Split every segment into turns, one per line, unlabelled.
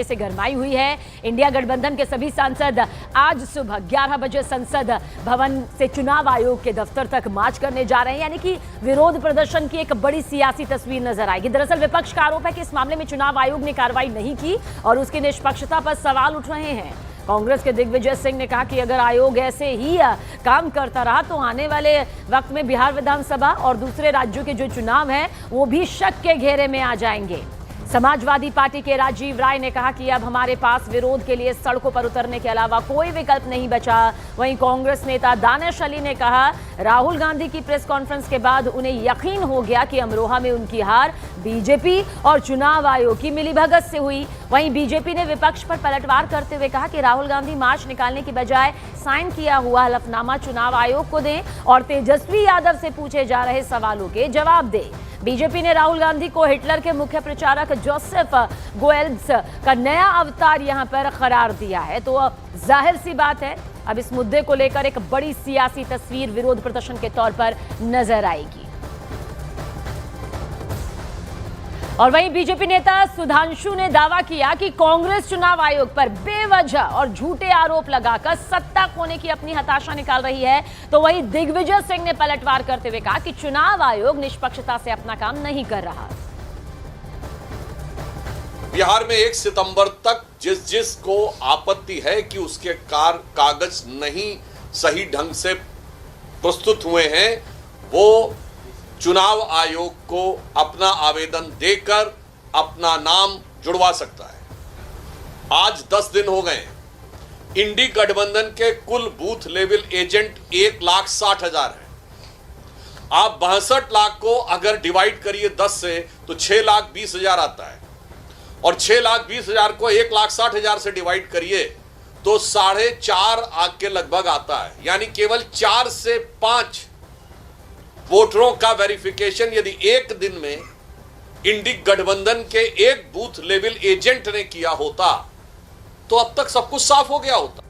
से गरमाई हुई है। इंडिया गठबंधन के सभी सांसद आज सुबह 11 बजे संसद भवन से चुनाव आयोग के दफ्तर तक मार्च करने जा रहे हैं, यानी कि विरोध प्रदर्शन की एक बड़ी सियासी तस्वीर नजर आएगी। दरअसल विपक्ष का आरोप है कि इस मामले में चुनाव आयोग ने कार्रवाई नहीं की और उसकी निष्पक्षता पर सवाल उठ रहे हैं। कांग्रेस के दिग्विजय सिंह ने कहा कि अगर आयोग ऐसे ही काम करता रहा तो आने वाले वक्त में बिहार विधानसभा और दूसरे राज्यों के जो चुनाव हैं वो भी शक के घेरे में आ जाएंगे। समाजवादी पार्टी के राजीव राय ने कहा कि अब हमारे पास विरोध के लिए सड़कों पर उतरने के अलावा कोई विकल्प नहीं बचा। वहीं कांग्रेस नेता दानिश अली ने कहा राहुल गांधी की प्रेस कॉन्फ्रेंस के बाद उन्हें यकीन हो गया कि अमरोहा में उनकी हार बीजेपी और चुनाव आयोग की मिलीभगत से हुई। वहीं बीजेपी ने विपक्ष पर पलटवार करते हुए कहा कि राहुल गांधी मार्च निकालने की बजाय साइन किया हुआ हलफनामा चुनाव आयोग को दें और तेजस्वी यादव से पूछे जा रहे सवालों के जवाब दें। बीजेपी ने राहुल गांधी को हिटलर के मुख्य प्रचारक जोसेफ गोएब्स का नया अवतार यहां पर करार दिया है। तो जाहिर सी बात है अब इस मुद्दे को लेकर एक बड़ी सियासी तस्वीर विरोध प्रदर्शन के तौर पर नजर आएगी। और वहीं बीजेपी नेता सुधांशु ने दावा किया कि कांग्रेस चुनाव आयोग पर बेवजह और झूठे आरोप लगाकर सत्ता खोने की अपनी हताशा निकाल रही है। तो वहीं दिग्विजय सिंह ने पलटवार करते हुए कहा कि चुनाव आयोग निष्पक्षता से अपना काम नहीं कर रहा।
बिहार में 1 सितंबर तक जिस को आपत्ति है कि उसके कागज नहीं सही ढंग से प्रस्तुत हुए हैं, वो चुनाव आयोग को अपना आवेदन देकर अपना नाम जुड़वा सकता है। आज 10 दिन हो गए। इंडी गठबंधन के कुल बूथ लेवल एजेंट 1,60,000 है। आप 62 लाख को अगर डिवाइड करिए 10 से तो 6,20,000 आता है और 6,20,000 को 1,60,000 से डिवाइड करिए तो 4.5 के लगभग आता है। यानी केवल 4 से 5 वोटरों का वेरिफिकेशन यदि एक दिन में इंडी गठबंधन के एक बूथ लेवल एजेंट ने किया होता तो अब तक सब कुछ साफ हो गया होता।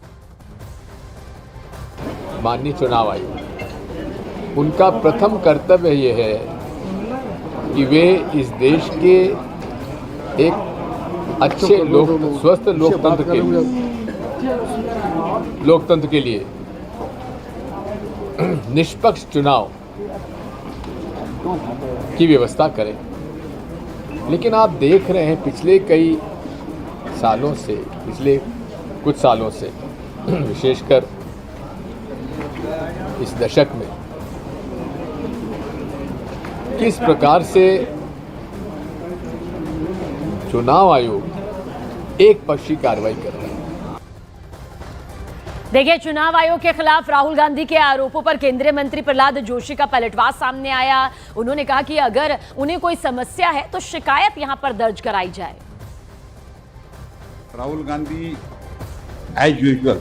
माननीय चुनाव आयोग, उनका प्रथम कर्तव्य यह है कि वे इस देश के एक अच्छे स्वस्थ लोकतंत्र के लिए निष्पक्ष चुनाव की व्यवस्था करें। लेकिन आप देख रहे हैं पिछले कुछ सालों से विशेषकर इस दशक में किस प्रकार से चुनाव आयोग एक पक्षी कार्रवाई कर रहा है।
देखिए, चुनाव आयोग के खिलाफ राहुल गांधी के आरोपों पर केंद्रीय मंत्री प्रहलाद जोशी का पलटवार सामने आया। उन्होंने कहा कि अगर उन्हें कोई समस्या है तो शिकायत यहां पर दर्ज कराई जाए।
Rahul Gandhi as usual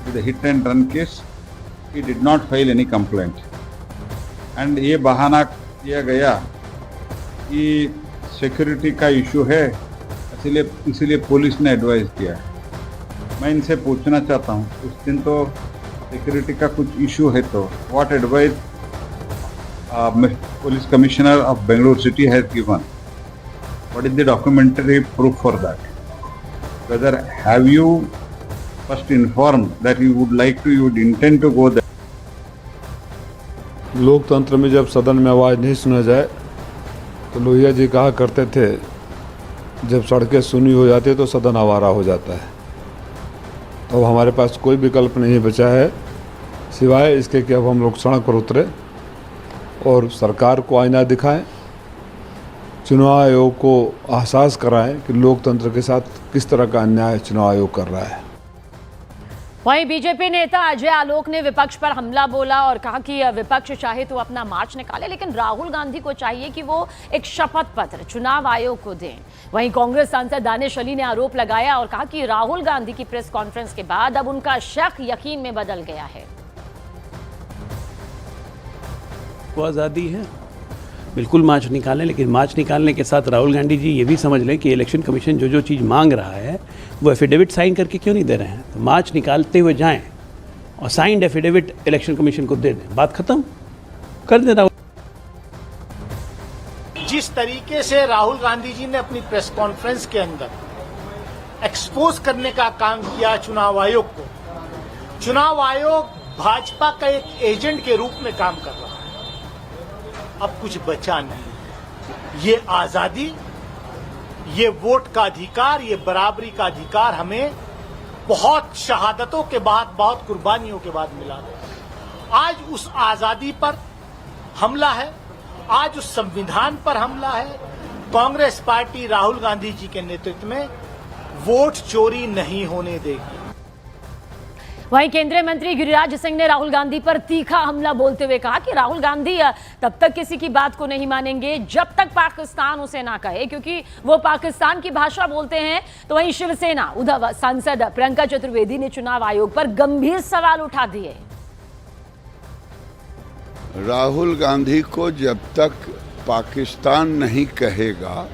with hit and run case he did not file any complaint and ये बहाना किया गया कि सिक्योरिटी का इशू है, इसीलिए पुलिस ने एडवाइस किया है। मैं इनसे पूछना चाहता हूँ, उस दिन तो सिक्योरिटी का कुछ इशू है तो what advice police commissioner of Bengaluru city has given, what is the documentary proof for that, whether have you first inform that you would like to, you would intend to go that.
लोकतंत्र में जब सदन में आवाज़ नहीं सुना जाए तो लोहिया जी कहा करते थे जब सड़कें सुनी हो जाती तो सदन आवारा हो जाता है। तो अब हमारे पास कोई विकल्प नहीं बचा है सिवाय इसके कि अब हम लोग सड़क पर उतरे और सरकार को आईना दिखाएं, चुनाव आयोग को एहसास कराएं कि लोकतंत्र के साथ किस तरह का अन्याय चुनाव आयोग कर रहा है।
वहीं बीजेपी नेता अजय आलोक ने विपक्ष पर हमला बोला और कहा कि विपक्ष चाहे तो अपना मार्च निकाले, लेकिन राहुल गांधी को चाहिए कि वो एक शपथ पत्र चुनाव आयोग को दें। वहीं कांग्रेस सांसद दानिश अली ने आरोप लगाया और कहा कि राहुल गांधी की प्रेस कॉन्फ्रेंस के बाद अब उनका शक यकीन में बदल गया है।
को आज़ादी है, बिल्कुल मार्च निकालें, लेकिन मार्च निकालने के साथ राहुल गांधी जी ये भी समझ लें कि इलेक्शन कमीशन जो चीज़ मांग रहा है वो एफिडेविट साइन करके क्यों नहीं दे रहे हैं। तो मार्च निकालते हुए जाएं और साइंड एफिडेविट इलेक्शन कमीशन को दे दें, बात खत्म कर दें। राहुल
जिस तरीके से राहुल गांधी जी ने अपनी प्रेस कॉन्फ्रेंस के अंदर एक्सपोज करने का काम किया चुनाव आयोग को। चुनाव आयोग भाजपा का एक एजेंट के रूप में काम कर रहा है। अब कुछ बचा नहीं। ये आजादी, ये वोट का अधिकार, ये बराबरी का अधिकार हमें बहुत शहादतों के बाद, बहुत कुर्बानियों के बाद मिला है। आज उस आजादी पर हमला है, आज उस संविधान पर हमला है। कांग्रेस पार्टी राहुल गांधी जी के नेतृत्व में वोट चोरी नहीं होने देगी।
वहीं केंद्रीय मंत्री गिरिराज सिंह ने राहुल गांधी पर तीखा हमला बोलते हुए कहा कि राहुल गांधी तब तक किसी की बात को नहीं मानेंगे जब तक पाकिस्तान उसे ना कहे, क्योंकि वो पाकिस्तान की भाषा बोलते हैं। तो वहीं शिवसेना उद्धव सांसद प्रियंका चतुर्वेदी ने चुनाव आयोग पर गंभीर सवाल उठा दिए।
राहुल गांधी को जब तक पाकिस्तान नहीं कहेगा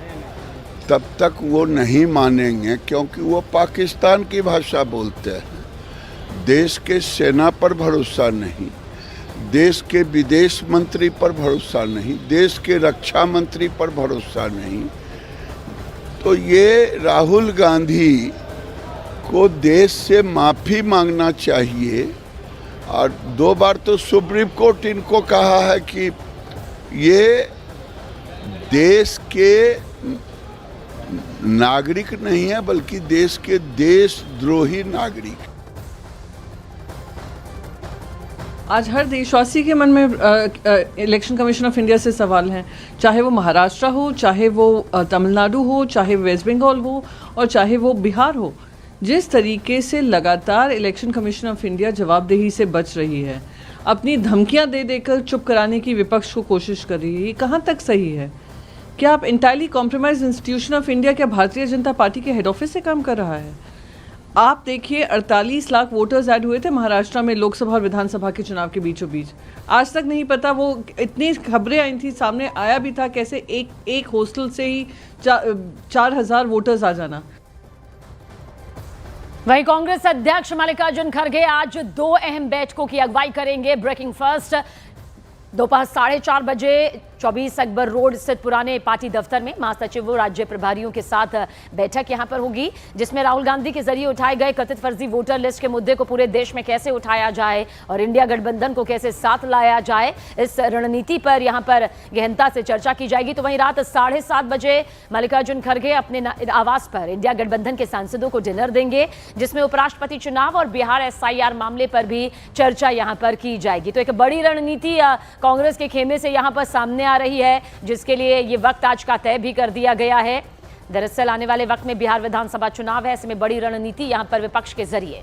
तब तक वो नहीं मानेंगे, क्योंकि वो पाकिस्तान की भाषा बोलते हैं। देश के सेना पर भरोसा नहीं, देश के विदेश मंत्री पर भरोसा नहीं, देश के रक्षा मंत्री पर भरोसा नहीं। तो ये राहुल गांधी को देश से माफ़ी मांगना चाहिए। और 2 बार तो सुप्रीम कोर्ट इनको कहा है कि ये देश के नागरिक नहीं है, बल्कि देश के देशद्रोही नागरिक।
आज हर देशवासी के मन में इलेक्शन कमीशन ऑफ इंडिया से सवाल हैं, चाहे वो महाराष्ट्र हो, चाहे वो तमिलनाडु हो, चाहे वेस्ट बंगाल हो और चाहे वो बिहार हो। जिस तरीके से लगातार इलेक्शन कमीशन ऑफ इंडिया जवाबदेही से बच रही है, अपनी धमकियां दे देकर चुप कराने की विपक्ष को कोशिश कर रही है, ये कहाँ तक सही है? क्या आप entirely compromise institution of India क्या भारतीय जनता पार्टी के हेड ऑफिस से काम कर रहा है? आप देखिए 48 लाख वोटर्स ऐड हुए थे महाराष्ट्र में लोकसभा और विधानसभा के चुनाव के बीचों बीच। आज तक नहीं पता, वो इतनी खबरें आई थी, सामने आया भी था कैसे एक हॉस्टल से ही 4000 वोटर्स आ जाना।
वहीं कांग्रेस अध्यक्ष मल्लिकार्जुन खड़गे आज 2 अहम बैठकों की अगुवाई करेंगे। ब्रेकिंग फर्स्ट दोपहर 4:30 बजे 24 अकबर रोड स्थित पुराने पार्टी दफ्तर में महासचिवों, राज्य प्रभारियों के साथ बैठक यहां पर होगी, जिसमें राहुल गांधी के जरिए उठाए गए कथित फर्जी वोटर लिस्ट के मुद्दे को पूरे देश में कैसे उठाया जाए और इंडिया गठबंधन को कैसे साथ लाया जाए, इस रणनीति पर यहां पर गहनता से चर्चा की जाएगी। तो वहीं रात 7:30 बजे मल्लिकार्जुन खड़गे अपने आवास पर इंडिया गठबंधन के सांसदों को डिनर देंगे, जिसमें उपराष्ट्रपति चुनाव और बिहार SIR मामले पर भी चर्चा यहां पर की जाएगी। तो एक बड़ी रणनीति कांग्रेस के खेमे से यहां पर सामने आ रही है, जिसके लिए ये वक्त आज का तय भी कर दिया गया है। दरअसल आने वाले वक्त में बिहार विधानसभा चुनाव है, ऐसे में बड़ी रणनीति यहां पर विपक्ष के जरिए